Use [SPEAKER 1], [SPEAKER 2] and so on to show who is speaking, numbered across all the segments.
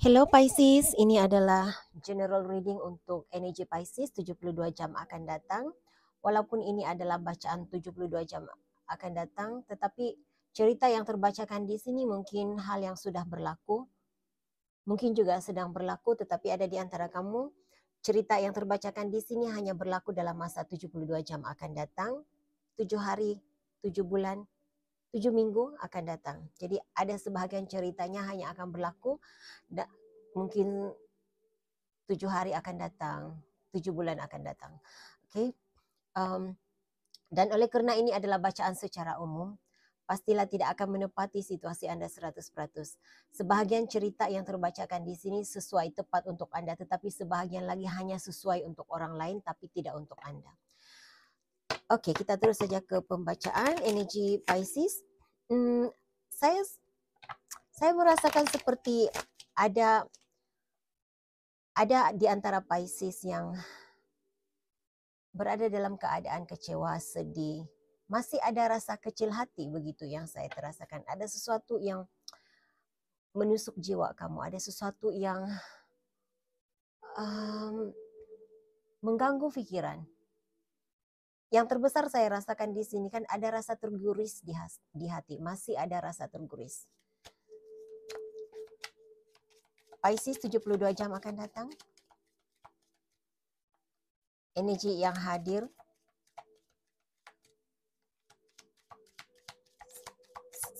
[SPEAKER 1] Hello Pisces, ini adalah general reading untuk energi Pisces 72 jam akan datang. Walaupun ini adalah bacaan 72 jam akan datang, tetapi cerita yang terbacakan di sini mungkin hal yang sudah berlaku, mungkin juga sedang berlaku, tetapi ada di antara kamu, cerita yang terbacakan di sini hanya berlaku dalam masa 72 jam akan datang, 7 hari, 7 bulan, 7 minggu akan datang. Jadi ada sebahagian ceritanya hanya akan berlaku mungkin 7 hari akan datang, 7 bulan akan datang. Oke. Dan oleh karena ini adalah bacaan secara umum, pastilah tidak akan menepati situasi Anda 100%. Sebahagian cerita yang terbacakan di sini sesuai tepat untuk Anda, tetapi sebahagian lagi hanya sesuai untuk orang lain tapi tidak untuk Anda. Oke, kita terus saja ke pembacaan energi Pisces. Saya merasakan seperti ada di antara Pisces yang berada dalam keadaan kecewa, sedih, masih ada rasa kecil hati, begitu yang saya terasakan. Ada sesuatu yang menusuk jiwa kamu, ada sesuatu yang mengganggu pikiran. Yang terbesar saya rasakan di sini kan ada rasa terguris di hati, masih ada rasa terguris. Pisces 72 jam akan datang. Energi yang hadir,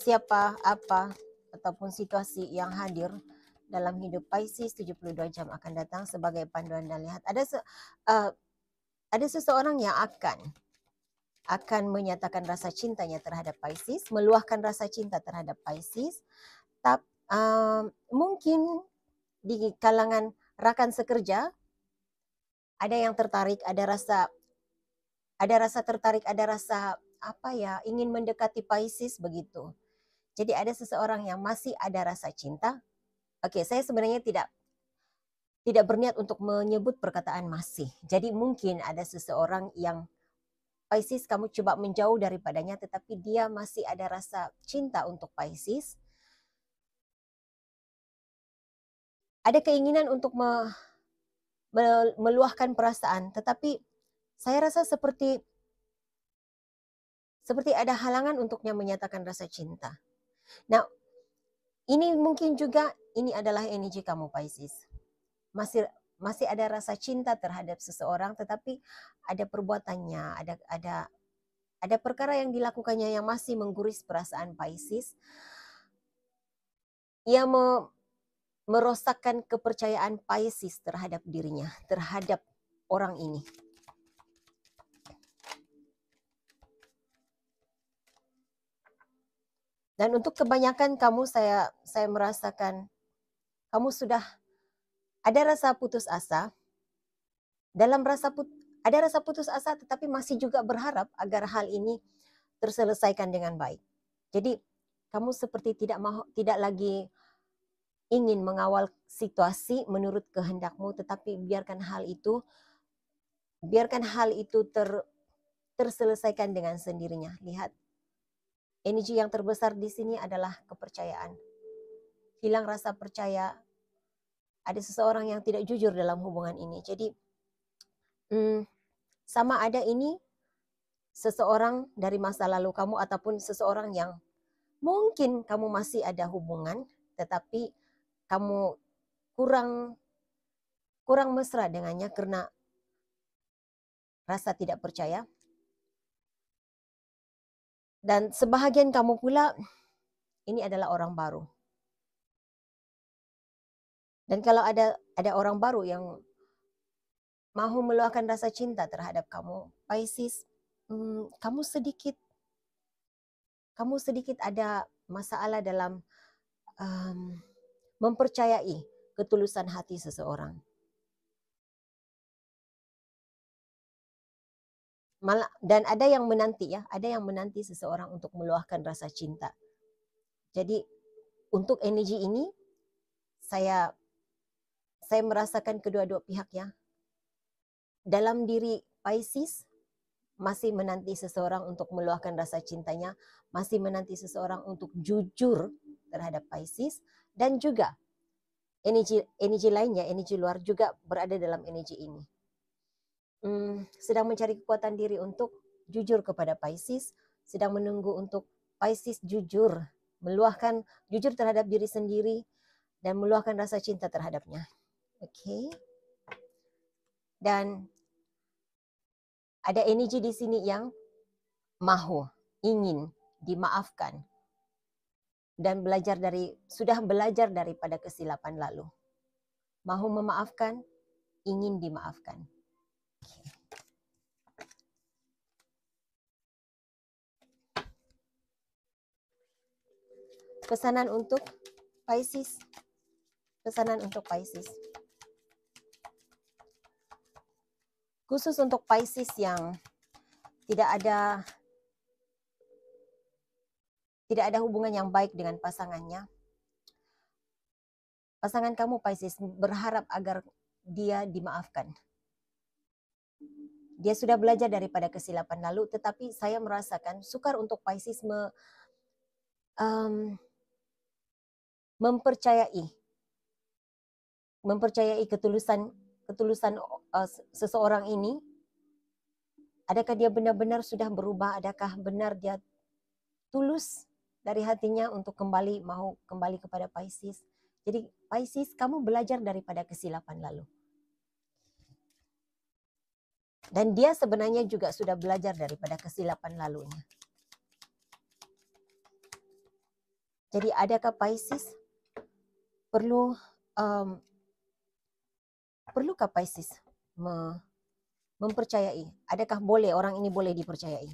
[SPEAKER 1] siapa, apa, ataupun situasi yang hadir dalam hidup Pisces 72 jam akan datang sebagai panduan dan lihat. Ada seseorang yang akan menyatakan rasa cintanya terhadap Pisces, meluahkan rasa cinta terhadap Pisces. Tapi mungkin di kalangan rakan sekerja ada yang tertarik, ada rasa tertarik, ada rasa ingin mendekati Pisces begitu. Jadi ada seseorang yang masih ada rasa cinta. Oke, saya sebenarnya tidak berniat untuk menyebut perkataan masih. Jadi mungkin ada seseorang yang Pisces kamu coba menjauh daripadanya, tetapi dia masih ada rasa cinta untuk Pisces. Ada keinginan untuk meluahkan perasaan, tetapi saya rasa seperti ada halangan untuknya menyatakan rasa cinta. Nah, ini mungkin juga ini adalah energi kamu Pisces. Masih ada rasa cinta terhadap seseorang, tetapi ada perbuatannya, ada perkara yang dilakukannya yang masih mengguris perasaan Pisces. Ia merosakkan kepercayaan Pisces terhadap dirinya, terhadap orang ini. Dan untuk kebanyakan kamu, saya merasakan kamu sudah ada rasa putus asa. Ada rasa putus asa, tetapi masih juga berharap agar hal ini terselesaikan dengan baik. Jadi kamu seperti tidak lagi ingin mengawal situasi menurut kehendakmu, tetapi biarkan hal itu terselesaikan dengan sendirinya. Lihat, energi yang terbesar di sini adalah kepercayaan. Hilang rasa percaya. Ada seseorang yang tidak jujur dalam hubungan ini. Jadi sama ada ini seseorang dari masa lalu kamu ataupun seseorang yang mungkin kamu masih ada hubungan, tetapi kamu kurang mesra dengannya karena rasa tidak percaya. Dan sebahagian kamu pula ini adalah orang baru. Dan kalau ada orang baru yang mau meluahkan rasa cinta terhadap kamu, Pisces, kamu sedikit ada masalah dalam mempercayai ketulusan hati seseorang. Dan ada yang menanti seseorang untuk meluahkan rasa cinta. Jadi untuk energi ini saya merasakan kedua-dua pihak ya. Dalam diri Pisces masih menanti seseorang untuk meluahkan rasa cintanya, masih menanti seseorang untuk jujur terhadap Pisces, dan juga energi lainnya, energi luar juga berada dalam energi ini. Sedang mencari kekuatan diri untuk jujur kepada Pisces, sedang menunggu untuk Pisces jujur, meluahkan jujur terhadap diri sendiri dan meluahkan rasa cinta terhadapnya. Oke. Dan ada energi di sini yang mahu, ingin dimaafkan dan sudah belajar daripada kesilapan lalu. Mahu memaafkan, ingin dimaafkan. Pesanan untuk Pisces. Pesanan untuk Pisces. Khusus untuk Pisces yang tidak ada hubungan yang baik dengan pasangannya. Pasangan kamu Pisces berharap agar dia dimaafkan. Dia sudah belajar daripada kesilapan lalu, tetapi saya merasakan sukar untuk Pisces mempercayai ketulusan seseorang ini. Adakah dia benar-benar sudah berubah? Adakah benar dia tulus dari hatinya untuk mau kembali kepada Pisces? Jadi Pisces, kamu belajar daripada kesilapan lalu. Dan dia sebenarnya juga sudah belajar daripada kesilapan lalunya. Jadi adakah Pisces perlukah Pisces mempercayai? Adakah orang ini boleh dipercayai?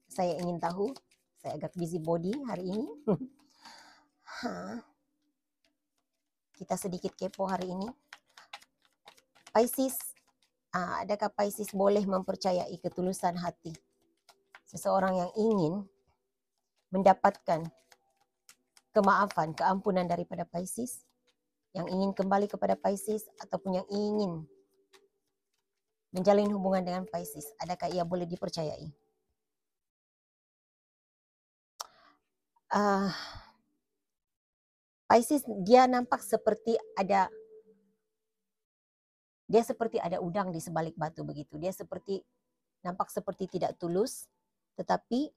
[SPEAKER 1] Saya ingin tahu. Saya agak busybody hari ini. Kita sedikit kepo hari ini. Pisces, adakah Pisces boleh mempercayai ketulusan hati seseorang yang ingin mendapatkan kemaafan, keampunan daripada Pisces, yang ingin kembali kepada Pisces, ataupun yang ingin menjalin hubungan dengan Pisces? Adakah ia boleh dipercayai? Pisces, dia nampak seperti ada udang di sebalik batu begitu. Dia nampak seperti tidak tulus, tetapi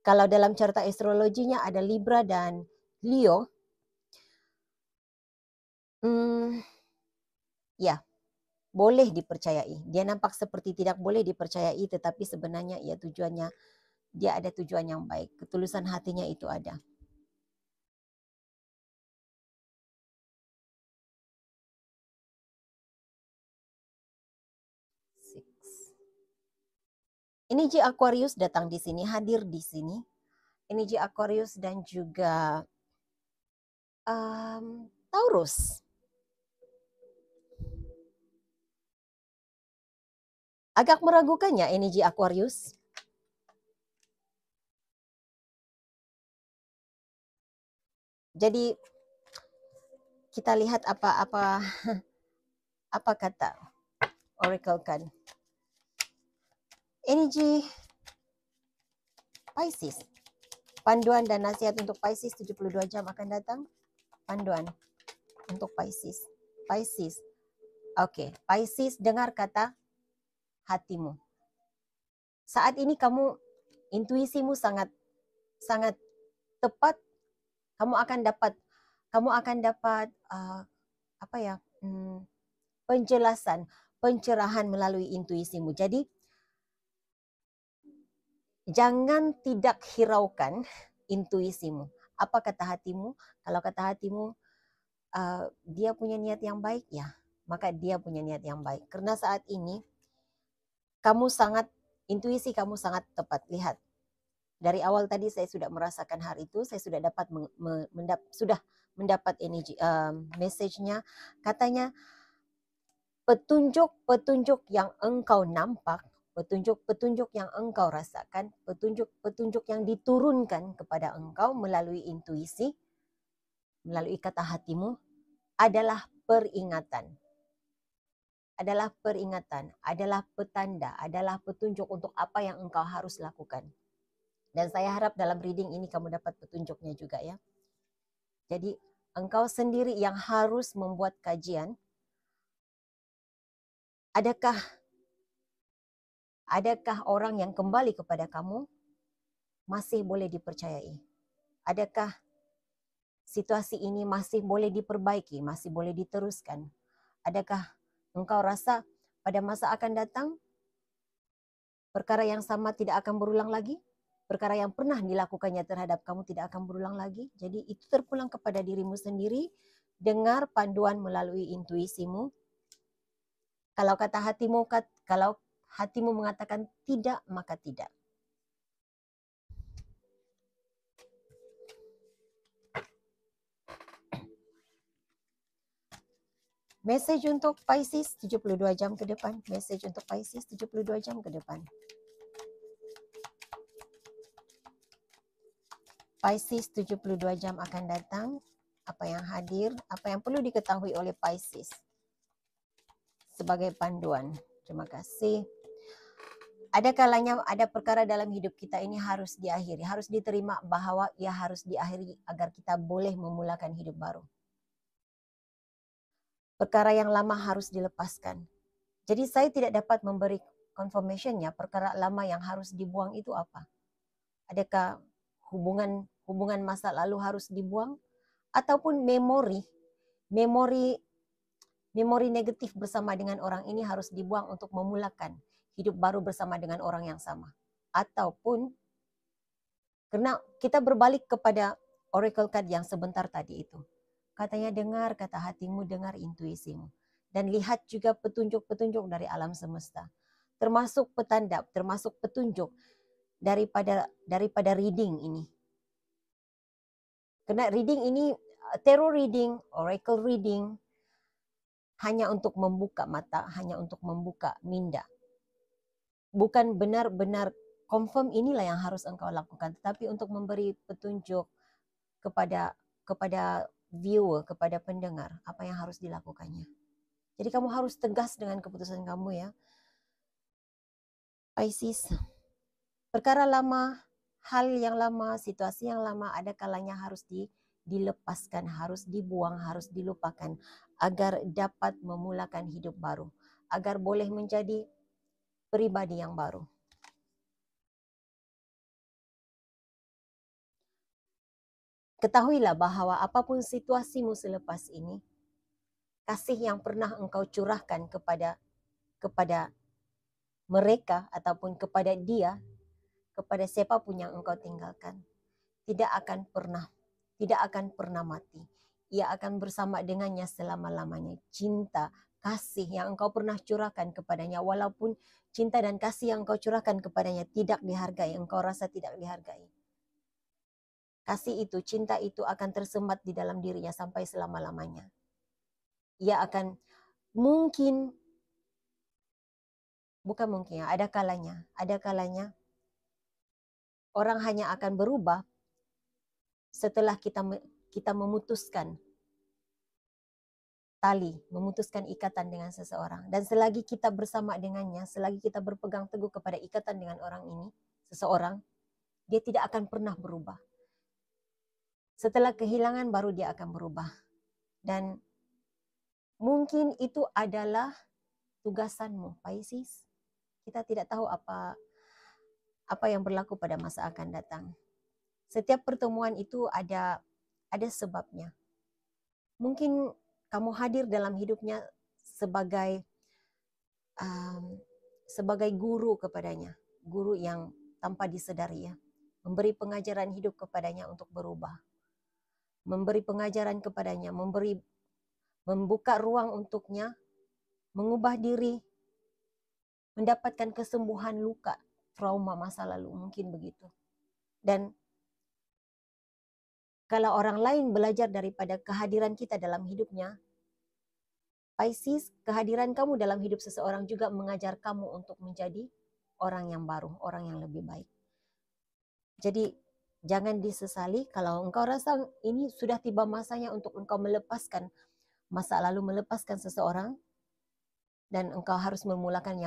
[SPEAKER 1] kalau dalam carta astrologinya ada Libra dan Leo, ya, boleh dipercayai. Dia nampak seperti tidak boleh dipercayai, tetapi sebenarnya dia ada tujuan yang baik. Ketulusan hatinya itu ada. Energi Aquarius datang di sini, hadir di sini. Energi Aquarius dan juga Taurus. Agak meragukannya energi Aquarius. Jadi kita lihat apa kata Oracle card. Energi Pisces. Panduan dan nasihat untuk Pisces 72 jam akan datang. Panduan untuk Pisces. Pisces. Oke, Pisces, dengar kata hatimu. Saat ini intuisimu sangat tepat. Kamu akan dapat penjelasan, pencerahan melalui intuisimu. Jadi jangan tidak hiraukan intuisimu. Apa kata hatimu? Kalau kata hatimu dia punya niat yang baik, ya, maka dia punya niat yang baik. Karena saat ini intuisi kamu sangat tepat. Lihat, dari awal tadi saya sudah merasakan hal itu. Saya sudah dapat mendapat energi message-nya. Katanya petunjuk-petunjuk yang engkau nampak, petunjuk-petunjuk yang engkau rasakan, petunjuk-petunjuk yang diturunkan kepada engkau melalui intuisi, melalui kata hatimu, adalah peringatan. Adalah petanda, adalah petunjuk untuk apa yang engkau harus lakukan. Dan saya harap dalam reading ini kamu dapat petunjuknya juga, ya. Jadi engkau sendiri yang harus membuat kajian. Adakah orang yang kembali kepada kamu masih boleh dipercayai? Adakah situasi ini masih boleh diperbaiki, masih boleh diteruskan? Adakah engkau rasa pada masa akan datang perkara yang sama tidak akan berulang lagi? Perkara yang pernah dilakukannya terhadap kamu tidak akan berulang lagi? Jadi itu terpulang kepada dirimu sendiri. Dengar panduan melalui intuisimu. Kalau hatimu mengatakan tidak, maka tidak. Message untuk Pisces 72 jam ke depan. Message untuk Pisces 72 jam ke depan. Pisces 72 jam akan datang. Apa yang hadir, apa yang perlu diketahui oleh Pisces sebagai panduan. Terima kasih. Ada kalanya ada perkara dalam hidup kita ini harus diakhiri, harus diterima bahwa ia harus diakhiri agar kita boleh memulakan hidup baru. Perkara yang lama harus dilepaskan. Jadi saya tidak dapat memberi confirmation-nya perkara lama yang harus dibuang itu apa. Adakah hubungan masa lalu harus dibuang ataupun memori negatif bersama dengan orang ini harus dibuang untuk memulakan hidup baru bersama dengan orang yang sama. Ataupun karena kita berbalik kepada oracle card yang sebentar tadi itu. Katanya dengar kata hatimu, dengar intuisimu. Dan lihat juga petunjuk-petunjuk dari alam semesta. Termasuk petanda, termasuk petunjuk daripada reading ini. Karena reading ini, tarot reading, oracle reading, hanya untuk membuka mata, hanya untuk membuka minda. Bukan benar-benar confirm inilah yang harus engkau lakukan, tetapi untuk memberi petunjuk kepada viewer, kepada pendengar, apa yang harus dilakukannya. Jadi kamu harus tegas dengan keputusan kamu ya. Pisces, perkara lama, hal yang lama, situasi yang lama ada kalanya harus dilepaskan, harus dibuang, harus dilupakan agar dapat memulakan hidup baru, agar boleh menjadi pribadi yang baru. Ketahuilah bahwa apapun situasimu selepas ini, kasih yang pernah engkau curahkan kepada mereka ataupun kepada dia, kepada siapapun yang engkau tinggalkan, tidak akan pernah mati. Ia akan bersama dengannya selama-lamanya. Cinta, kasih yang engkau pernah curahkan kepadanya, walaupun cinta dan kasih yang engkau curahkan kepadanya tidak dihargai, engkau rasa tidak dihargai. Kasih itu, cinta itu akan tersemat di dalam dirinya sampai selama-lamanya. Ia akan ada kalanya orang hanya akan berubah setelah kita memutuskan tali, memutuskan ikatan dengan seseorang. Dan selagi kita bersama dengannya, selagi kita berpegang teguh kepada ikatan dengan orang ini, seseorang, dia tidak akan pernah berubah. Setelah kehilangan baru dia akan berubah. Dan mungkin itu adalah tugasanmu, Pisces. Kita tidak tahu apa yang berlaku pada masa akan datang. Setiap pertemuan itu ada sebabnya. Mungkin kamu hadir dalam hidupnya sebagai guru kepadanya, guru yang tanpa disedari ya, memberi pengajaran hidup kepadanya untuk berubah, memberi pengajaran kepadanya, membuka ruang untuknya mengubah diri, mendapatkan kesembuhan luka, trauma masa lalu, mungkin begitu. Dan kalau orang lain belajar daripada kehadiran kita dalam hidupnya, Pisces, kehadiran kamu dalam hidup seseorang juga mengajar kamu untuk menjadi orang yang baru, orang yang lebih baik. Jadi jangan disesali kalau engkau rasa ini sudah tiba masanya untuk engkau melepaskan masa lalu, melepaskan seseorang, dan engkau harus memulakan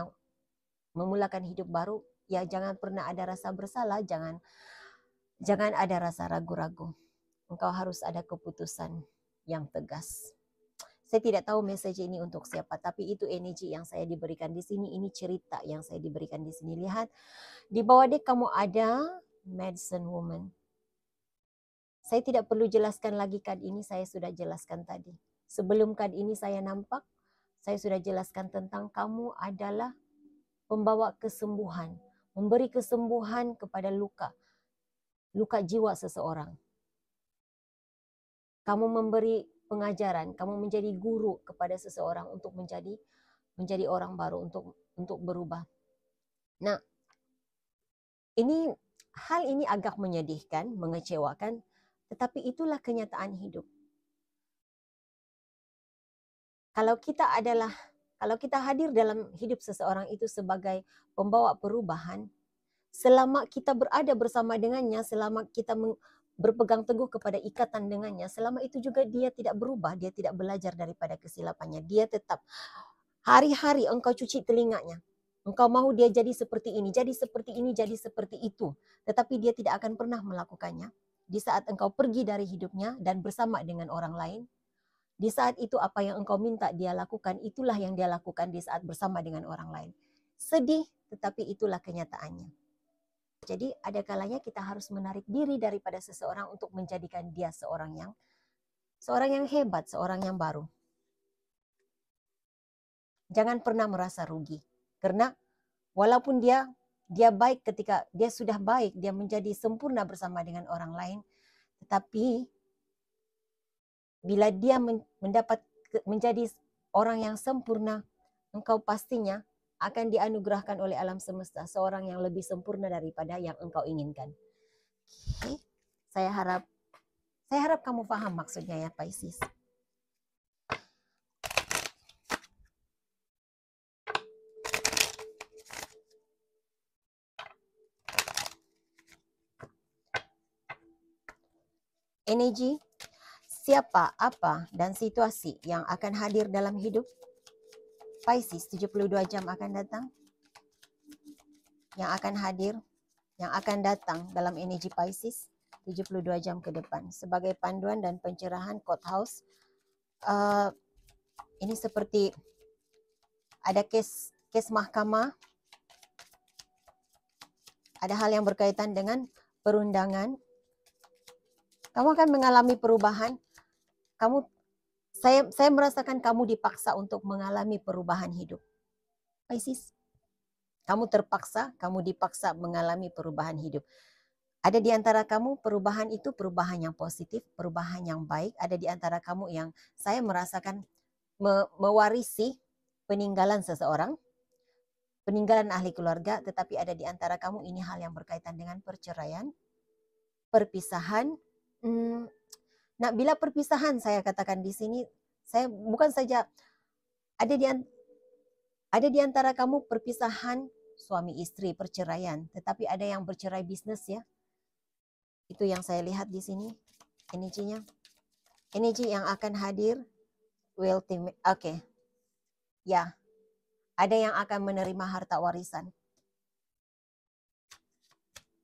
[SPEAKER 1] hidup baru. Ya jangan pernah ada rasa bersalah, jangan ada rasa ragu-ragu. Engkau harus ada keputusan yang tegas. Saya tidak tahu message ini untuk siapa, tapi itu energi yang saya diberikan di sini. Ini cerita yang saya diberikan di sini. Lihat, di bawah deck kamu ada Medicine Woman. Saya tidak perlu jelaskan lagi kad ini, saya sudah jelaskan tadi. Sebelum kad ini saya nampak, saya sudah jelaskan tentang kamu adalah pembawa kesembuhan. Memberi kesembuhan kepada luka jiwa seseorang. Kamu memberi pengajaran, kamu menjadi guru kepada seseorang untuk menjadi orang baru, untuk berubah. Nah, hal ini agak menyedihkan, mengecewakan, tetapi itulah kenyataan hidup. Kalau kita hadir dalam hidup seseorang itu sebagai pembawa perubahan, selama kita berada bersama dengannya, selama kita berpegang teguh kepada ikatan dengannya, selama itu juga dia tidak berubah, dia tidak belajar daripada kesilapannya. Dia tetap hari-hari engkau cuci telinganya. Engkau mahu dia jadi seperti ini, jadi seperti ini, jadi seperti itu. Tetapi dia tidak akan pernah melakukannya. Di saat engkau pergi dari hidupnya dan bersama dengan orang lain, di saat itu apa yang engkau minta dia lakukan, itulah yang dia lakukan di saat bersama dengan orang lain. Sedih, tetapi itulah kenyataannya. Jadi ada kalanya kita harus menarik diri daripada seseorang untuk menjadikan dia seorang yang hebat, seorang yang baru. Jangan pernah merasa rugi. Karena walaupun dia baik ketika dia sudah baik, dia menjadi sempurna bersama dengan orang lain, tetapi bila dia menjadi orang yang sempurna, engkau pastinya akan dianugerahkan oleh alam semesta seorang yang lebih sempurna daripada yang engkau inginkan. Okay. Saya harap kamu paham maksudnya ya, Pisces. Energi, siapa, apa, dan situasi yang akan hadir dalam hidup Pisces 72 jam akan datang, yang akan hadir, yang akan datang dalam energi Pisces 72 jam ke depan. Sebagai panduan dan pencerahan Court House, ini seperti ada kes mahkamah, ada hal yang berkaitan dengan perundangan. Kamu akan mengalami perubahan. Saya merasakan kamu dipaksa untuk mengalami perubahan hidup. Pisces, kamu dipaksa mengalami perubahan hidup. Ada di antara kamu perubahan itu perubahan yang positif, perubahan yang baik. Ada di antara kamu yang saya merasakan mewarisi peninggalan seseorang, peninggalan ahli keluarga, tetapi ada di antara kamu ini hal yang berkaitan dengan perceraian, perpisahan. Nah, bila perpisahan saya katakan di sini, saya bukan saja ada di antara kamu perpisahan suami istri, perceraian, tetapi ada yang bercerai bisnis ya. Itu yang saya lihat di sini energinya. Energi yang akan hadir wealthy. Oke. Ya. Ada yang akan menerima harta warisan.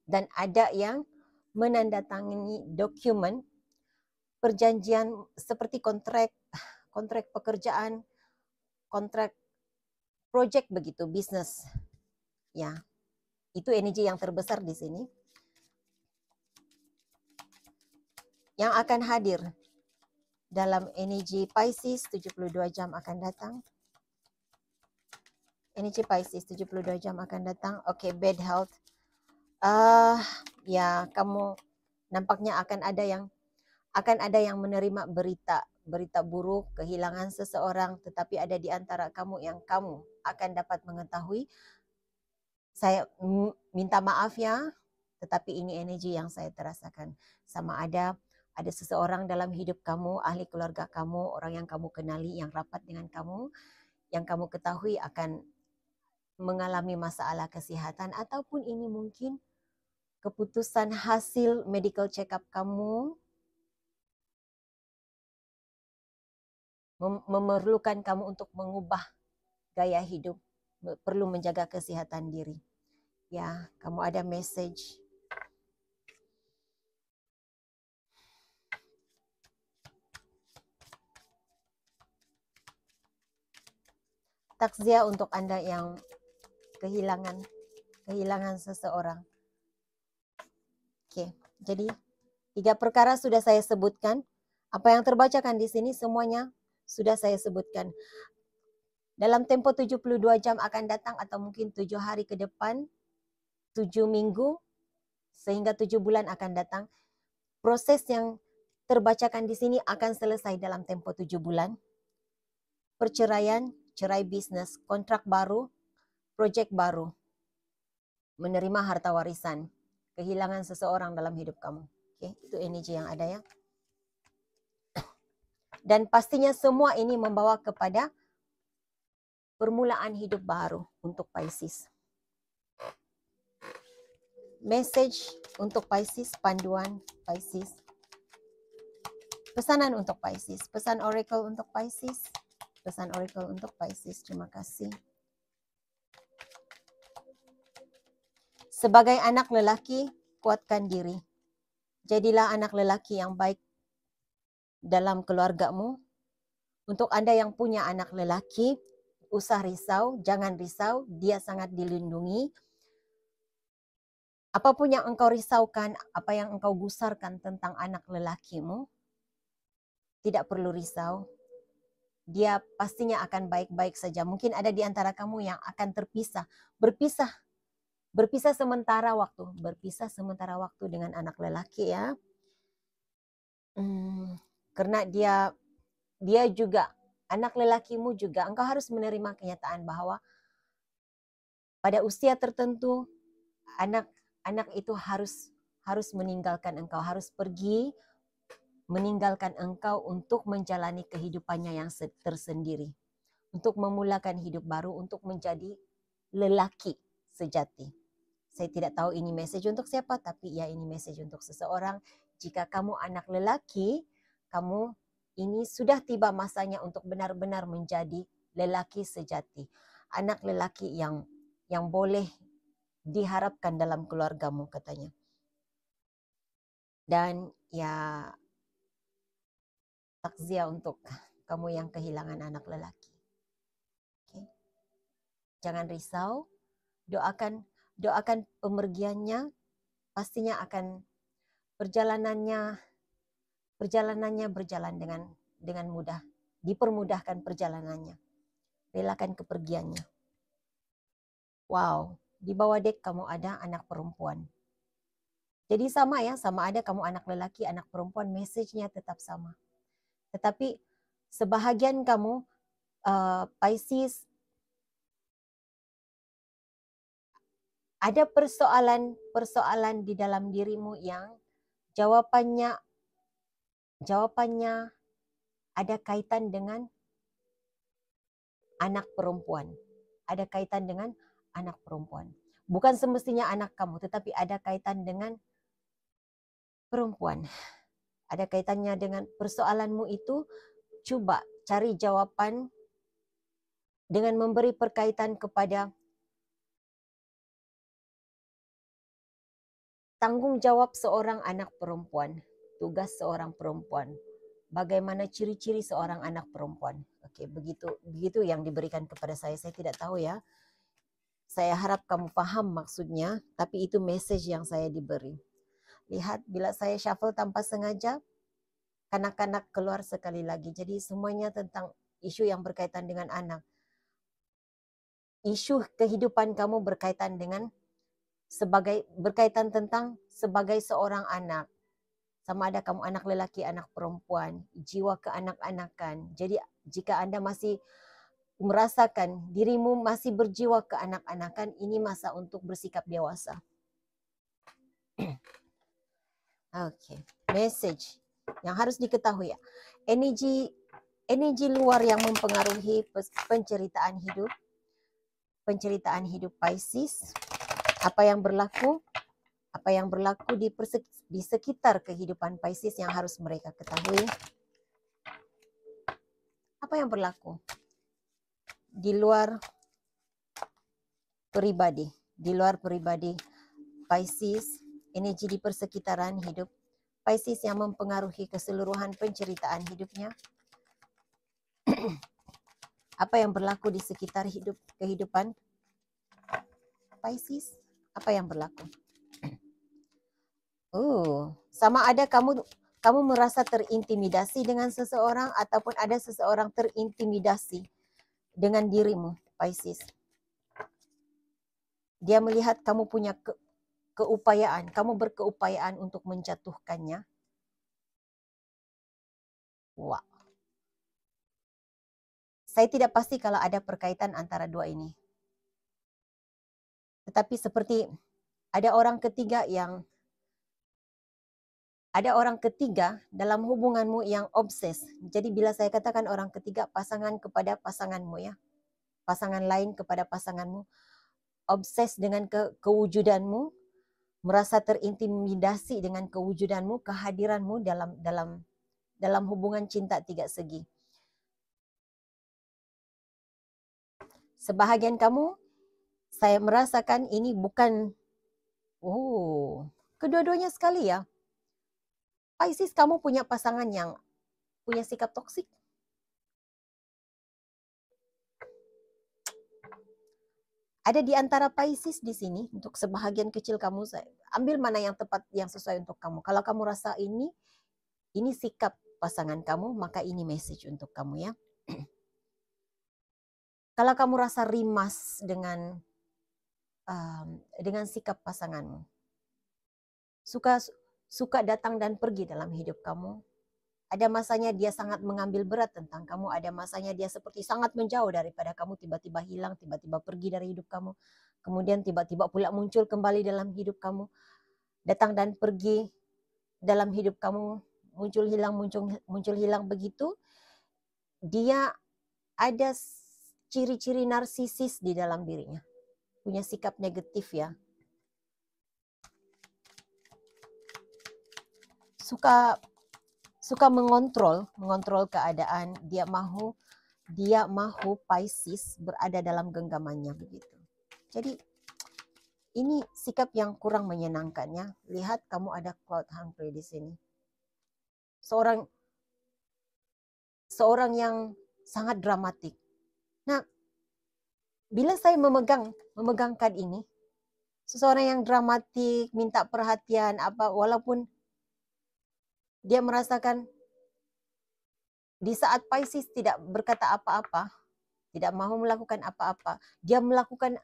[SPEAKER 1] Dan ada yang menandatangani dokumen perjanjian seperti kontrak pekerjaan, kontrak project begitu, bisnis. Ya. Itu energi yang terbesar di sini. Yang akan hadir dalam energi Pisces 72 jam akan datang. Energi Pisces 72 jam akan datang. Oke, bad health. Ya, kamu nampaknya akan ada yang menerima berita buruk, kehilangan seseorang, tetapi ada di antara kamu yang kamu akan dapat mengetahui. Saya minta maaf ya, tetapi ini energi yang saya terasakan. Sama ada seseorang dalam hidup kamu, ahli keluarga kamu, orang yang kamu kenali, yang rapat dengan kamu, yang kamu ketahui akan mengalami masalah kesehatan, ataupun ini mungkin keputusan hasil medical check-up kamu memerlukan kamu untuk mengubah gaya hidup, perlu menjaga kesehatan diri. Ya, kamu ada message. takziah untuk Anda yang kehilangan seseorang. Oke, jadi 3 perkara sudah saya sebutkan. Apa yang terbacakan di sini semuanya sudah saya sebutkan. Dalam tempo 72 jam akan datang atau mungkin 7 hari ke depan, 7 minggu sehingga 7 bulan akan datang. Proses yang terbacakan di sini akan selesai dalam tempo 7 bulan. Perceraian, cerai bisnis, kontrak baru, proyek baru, menerima harta warisan, kehilangan seseorang dalam hidup kamu. Oke, itu energi yang ada ya. Dan pastinya semua ini membawa kepada permulaan hidup baru untuk Pisces. Message untuk Pisces, panduan Pisces. Pesanan untuk Pisces, pesan oracle untuk Pisces. Pesan oracle untuk Pisces, terima kasih. Sebagai anak lelaki, kuatkan diri. Jadilah anak lelaki yang baik dalam keluargamu. Untuk Anda yang punya anak lelaki, usah risau, jangan risau, dia sangat dilindungi. Apapun yang engkau risaukan, apa yang engkau gusarkan tentang anak lelakimu, tidak perlu risau. Dia pastinya akan baik-baik saja. Mungkin ada di antara kamu yang akan terpisah, berpisah sementara waktu dengan anak lelaki ya. Karena dia juga, anak lelakimu juga, engkau harus menerima kenyataan bahwa pada usia tertentu anak itu harus meninggalkan engkau, harus pergi meninggalkan engkau untuk menjalani kehidupannya yang tersendiri, untuk memulakan hidup baru, untuk menjadi lelaki sejati. Saya tidak tahu ini message untuk siapa, tapi ya ini message untuk seseorang. Jika kamu anak lelaki, kamu ini sudah tiba masanya untuk benar-benar menjadi lelaki sejati. Anak lelaki yang boleh diharapkan dalam keluargamu katanya. Dan ya takziah untuk kamu yang kehilangan anak lelaki. Okay. Jangan risau, doakan pemergiannya, pastinya akan perjalanannya berjalan dengan mudah, dipermudahkan perjalanannya. Relakan kepergiannya. Wow, di bawah dek kamu ada anak perempuan. Jadi sama ada kamu anak lelaki, anak perempuan, message-nya tetap sama. Tetapi sebahagian kamu Pisces ada persoalan di dalam dirimu yang jawabannya ada kaitan dengan anak perempuan. Ada kaitan dengan anak perempuan. Bukan semestinya anak kamu, tetapi ada kaitan dengan perempuan. Ada kaitannya dengan persoalanmu itu. Coba cari jawaban dengan memberi perkaitan kepada tanggung jawab seorang anak perempuan. Tugas seorang perempuan. Bagaimana ciri-ciri seorang anak perempuan. Oke, begitu yang diberikan kepada saya. Saya tidak tahu ya. Saya harap kamu paham maksudnya, tapi itu message yang saya diberi. Lihat, bila saya shuffle tanpa sengaja, kanak-kanak keluar sekali lagi. Jadi semuanya tentang isu yang berkaitan dengan anak. Isu kehidupan kamu berkaitan tentang sebagai seorang anak. Sama ada kamu anak lelaki, anak perempuan, jiwa keanak-anakan. Jadi jika Anda masih merasakan dirimu masih berjiwa keanak-anakan, ini masa untuk bersikap dewasa. Oke, message yang harus diketahui ya. Energi luar yang mempengaruhi penceritaan hidup Pisces. Apa yang berlaku di sekitar kehidupan Pisces yang harus mereka ketahui. Apa yang berlaku di luar pribadi Pisces, energi di persekitaran hidup Pisces yang mempengaruhi keseluruhan penceritaan hidupnya. Apa yang berlaku di sekitar kehidupan Pisces? Apa yang berlaku? Sama ada kamu merasa terintimidasi dengan seseorang ataupun ada seseorang terintimidasi dengan dirimu, Pisces. Dia melihat kamu punya keupayaan, kamu berkeupayaan untuk menjatuhkannya. Wah. Saya tidak pasti kalau ada perkaitan antara dua ini. Tetapi seperti ada orang ketiga dalam hubunganmu yang obses. Jadi bila saya katakan orang ketiga, pasangan kepada pasanganmu ya. Pasangan lain kepada pasanganmu. Obses dengan kewujudanmu, merasa terintimidasi dengan kewujudanmu, kehadiranmu dalam hubungan cinta tiga segi. Sebahagian kamu, saya merasakan ini bukan, kedua-duanya sekali ya. Pisces, kamu punya pasangan yang punya sikap toksik. Ada di antara Pisces di sini, untuk sebahagian kecil kamu, ambil mana yang tepat, yang sesuai untuk kamu. Kalau kamu rasa ini sikap pasangan kamu, maka ini message untuk kamu ya. Kalau kamu rasa rimas dengan sikap pasanganmu, suka datang dan pergi dalam hidup kamu. Ada masanya dia sangat mengambil berat tentang kamu, ada masanya dia seperti sangat menjauh daripada kamu, tiba-tiba hilang, tiba-tiba pergi dari hidup kamu, kemudian tiba-tiba pula muncul kembali dalam hidup kamu, datang dan pergi dalam hidup kamu, muncul hilang begitu. Dia ada ciri-ciri narsisis di dalam dirinya, punya sikap negatif ya. Suka mengontrol keadaan. Dia mahu Pisces berada dalam genggamannya begitu. Jadi ini sikap yang kurang menyenangkannya. Lihat kamu ada cloud hungry di sini. Seorang yang sangat dramatik. Nah, bila saya memegangkan ini, seseorang yang dramatik, minta perhatian walaupun dia merasakan di saat Pisces tidak berkata apa-apa, tidak mau melakukan apa-apa, dia melakukan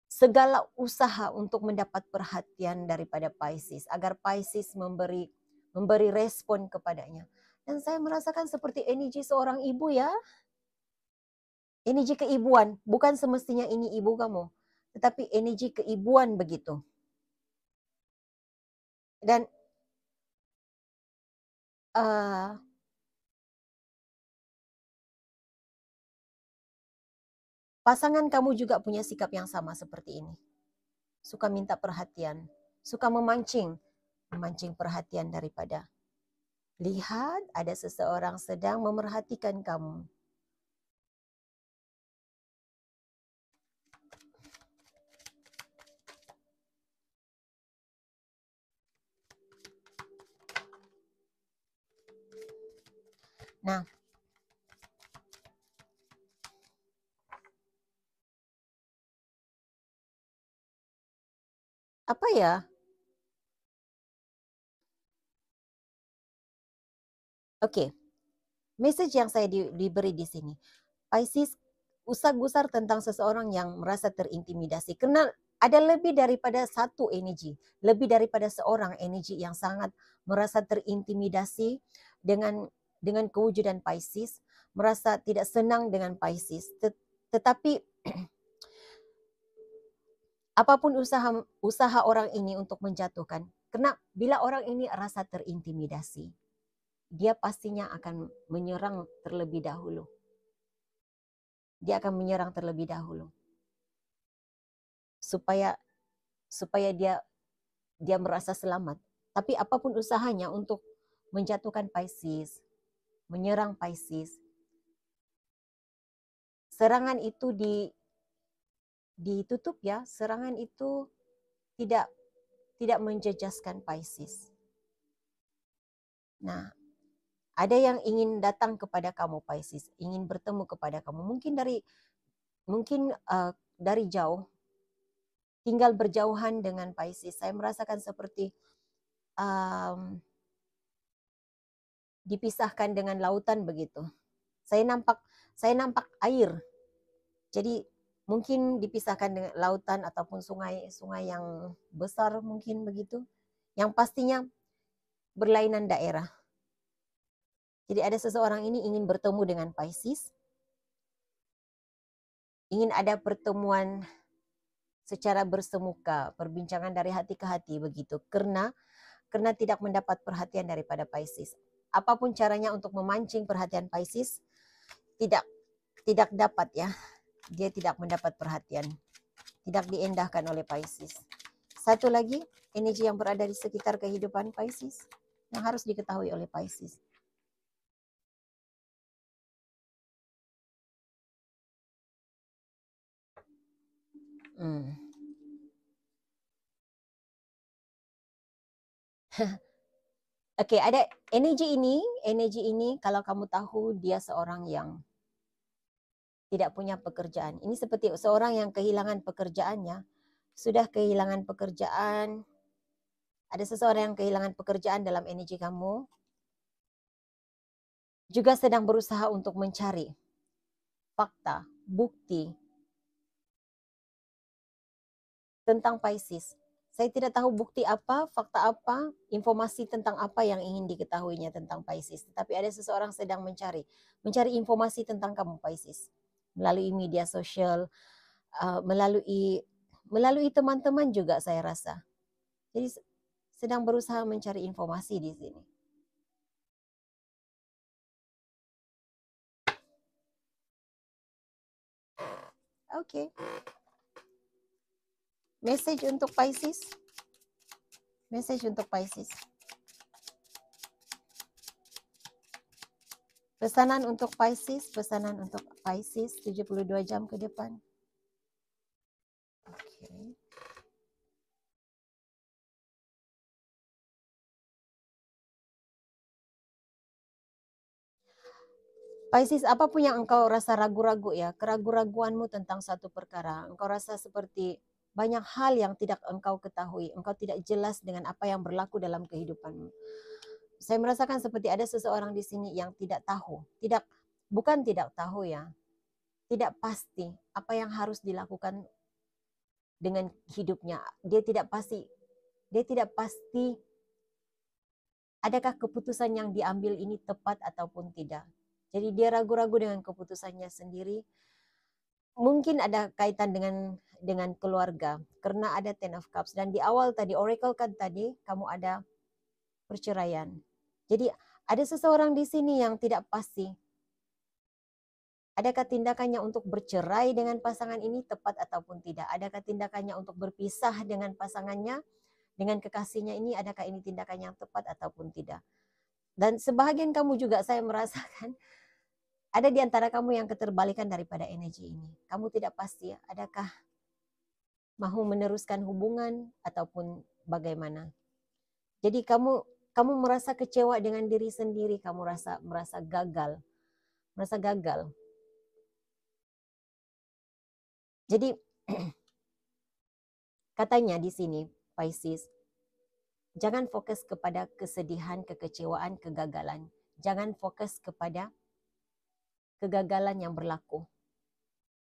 [SPEAKER 1] segala usaha untuk mendapat perhatian daripada Pisces, agar Pisces memberi respon kepadanya. Dan saya merasakan seperti energi seorang ibu ya. Energi keibuan, bukan semestinya ini ibu kamu, tetapi energi keibuan begitu. Dan pasangan kamu juga punya sikap yang sama seperti ini. Suka minta perhatian, suka memancing perhatian daripada. Lihat, ada seseorang sedang memerhatikan kamu. Nah, apa ya? Oke, message yang saya diberi di sini. Pisces, usah-gusar tentang seseorang yang merasa terintimidasi. Karena ada lebih daripada satu energi, lebih daripada seorang energi yang sangat merasa terintimidasi dengan kewujudan Pisces, merasa tidak senang dengan Pisces. Tetapi apapun usaha orang ini untuk menjatuhkan, karena bila orang ini rasa terintimidasi, dia pastinya akan menyerang terlebih dahulu. Dia akan menyerang terlebih dahulu. Supaya dia merasa selamat. Tapi apapun usahanya untuk menjatuhkan Pisces, menyerang Pisces, serangan itu ditutup ya, serangan itu tidak menjejaskan Pisces. Nah, Ada yang ingin datang kepada kamu Pisces, ingin bertemu kepada kamu. Mungkin dari jauh, tinggal berjauhan dengan Pisces. Saya merasakan seperti dipisahkan dengan lautan begitu. Saya nampak air. Jadi mungkin dipisahkan dengan lautan ataupun sungai yang besar mungkin begitu. Yang pastinya berlainan daerah. Jadi ada seseorang ini ingin bertemu dengan Pisces. Ingin ada pertemuan secara bersemuka, perbincangan dari hati ke hati begitu. Karena tidak mendapat perhatian daripada Pisces. Apapun caranya untuk memancing perhatian Pisces, tidak dapat ya. Dia tidak mendapat perhatian. Tidak diendahkan oleh Pisces. Satu lagi, energi yang berada di sekitar kehidupan Pisces yang harus diketahui oleh Pisces. Oke, ada energi ini kalau kamu tahu dia seorang yang tidak punya pekerjaan. Ini seperti seorang yang kehilangan pekerjaannya, sudah kehilangan pekerjaan. Ada seseorang yang kehilangan pekerjaan dalam energi kamu, juga sedang berusaha untuk mencari fakta, bukti tentang Pisces. Saya tidak tahu bukti apa, fakta apa, informasi tentang apa yang ingin diketahuinya tentang Pisces. Tapi ada seseorang sedang mencari informasi tentang kamu Pisces. Melalui media sosial, melalui teman-teman juga saya rasa. Jadi sedang berusaha mencari informasi di sini. Oke. Message untuk Pisces. Message untuk Pisces. Pesanan untuk Pisces, 72 jam ke depan. Oke. Pisces, apapun yang engkau rasa ragu-ragu ya, keraguan-raguanmu tentang satu perkara, engkau rasa seperti banyak hal yang tidak engkau ketahui, engkau tidak jelas dengan apa yang berlaku dalam kehidupanmu. Saya merasakan seperti ada seseorang di sini yang tidak tahu, bukan tidak tahu ya, tidak pasti apa yang harus dilakukan dengan hidupnya. Dia tidak pasti adakah keputusan yang diambil ini tepat ataupun tidak. Jadi dia ragu-ragu dengan keputusannya sendiri. Mungkin ada kaitan dengan keluarga karena ada Ten of Cups, dan di awal tadi Oracle card tadi kamu ada perceraian. Jadi ada seseorang di sini yang tidak pasti adakah tindakannya untuk bercerai dengan pasangan ini tepat ataupun tidak. Adakah tindakannya untuk berpisah dengan pasangannya, dengan kekasihnya ini, adakah ini tindakan yang tepat ataupun tidak. Dan sebahagian kamu juga saya merasakan ada di antara kamu yang keterbalikan daripada energi ini. Kamu tidak pasti adakah mau meneruskan hubungan ataupun bagaimana. Jadi kamu merasa kecewa dengan diri sendiri, kamu merasa gagal. Jadi katanya di sini Pisces, jangan fokus kepada kesedihan, kekecewaan, kegagalan. Jangan fokus kepada kegagalan yang berlaku.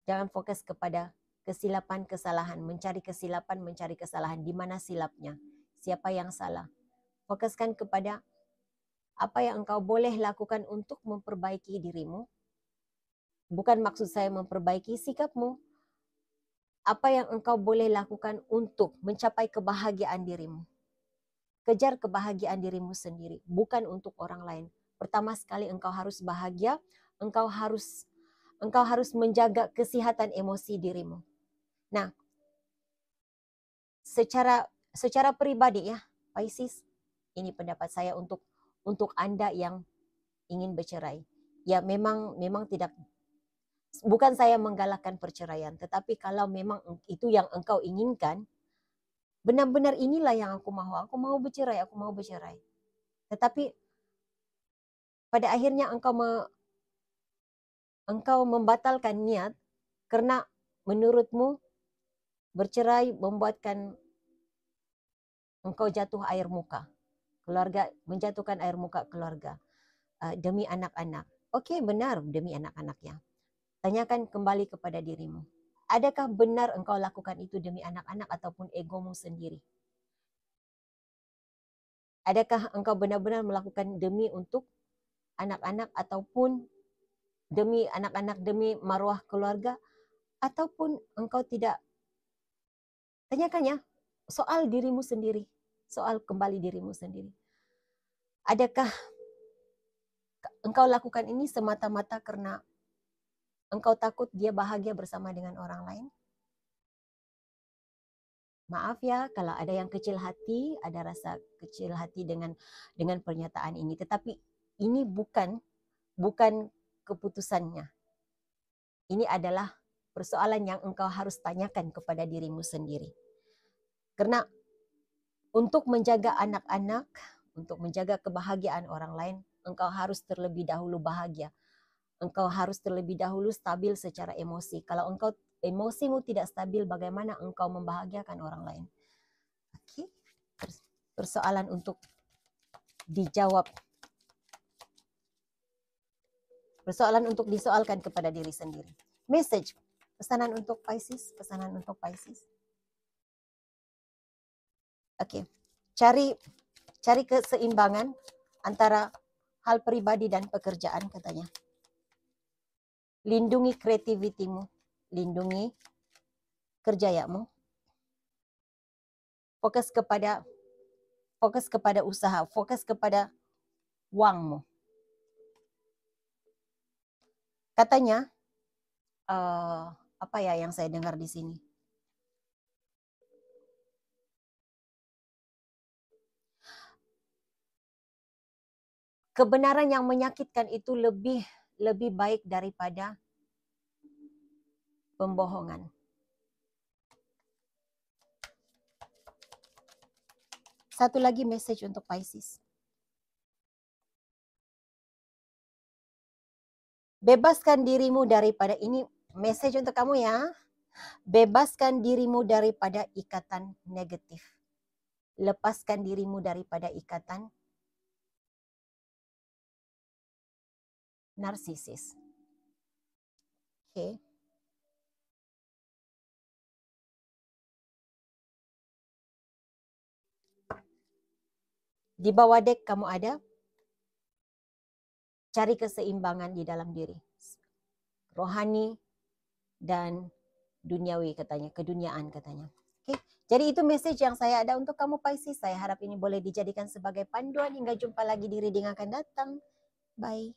[SPEAKER 1] Jangan fokus kepada kesilapan, kesalahan, mencari kesilapan, mencari kesalahan. Di mana silapnya? Siapa yang salah? Fokuskan kepada apa yang engkau boleh lakukan untuk memperbaiki dirimu. Bukan maksud saya memperbaiki sikapmu. Apa yang engkau boleh lakukan untuk mencapai kebahagiaan dirimu. Kejar kebahagiaan dirimu sendiri, bukan untuk orang lain. Pertama sekali engkau harus bahagia, engkau harus menjaga kesehatan emosi dirimu. Nah, secara pribadi ya, Pisces, ini pendapat saya untuk Anda yang ingin bercerai. Ya memang tidak, bukan saya menggalakkan perceraian, tetapi kalau memang itu yang engkau inginkan, benar-benar inilah yang aku mau bercerai. Tetapi pada akhirnya engkau membatalkan niat karena menurutmu bercerai membuatkan engkau jatuh air muka. Keluarga, menjatuhkan air muka keluarga demi anak-anak. Okey, benar demi anak-anaknya. Tanyakan kembali kepada dirimu. Adakah benar engkau lakukan itu demi anak-anak ataupun egomu sendiri? Adakah engkau benar-benar melakukan demi untuk anak-anak ataupun demi anak-anak, demi maruah keluarga, ataupun engkau tidak? Tanyakan ya, soal dirimu sendiri, soal kembali dirimu sendiri. Adakah engkau lakukan ini semata-mata karena engkau takut dia bahagia bersama dengan orang lain? Maaf ya kalau ada yang kecil hati, ada rasa kecil hati dengan pernyataan ini. Tetapi ini bukan keputusannya. Ini adalah persoalan yang engkau harus tanyakan kepada dirimu sendiri. Karena untuk menjaga anak-anak, untuk menjaga kebahagiaan orang lain, engkau harus terlebih dahulu bahagia. Engkau harus terlebih dahulu stabil secara emosi. Kalau engkau emosimu tidak stabil, bagaimana engkau membahagiakan orang lain? Okey. Persoalan untuk dijawab. Persoalan untuk disoalkan kepada diri sendiri. Message, pesanan untuk Pisces, pesanan untuk Pisces. Okey. Cari keseimbangan antara hal pribadi dan pekerjaan katanya. Lindungi kreativitimu, lindungi kerjayamu. Fokus kepada usaha, fokus kepada wangmu. Katanya, apa ya yang saya dengar di sini? Kebenaran yang menyakitkan itu lebih baik daripada pembohongan. Satu lagi message untuk Pisces. Bebaskan dirimu daripada, ini message untuk kamu ya. Bebaskan dirimu daripada ikatan negatif. Lepaskan dirimu daripada ikatan narsisis. Okey. Di bawah dek kamu ada, cari keseimbangan di dalam diri. Rohani dan duniawi katanya, keduniaan katanya. Okay. Jadi itu message yang saya ada untuk kamu Pisces. Saya harap ini boleh dijadikan sebagai panduan. Hingga jumpa lagi di reading akan datang. Bye.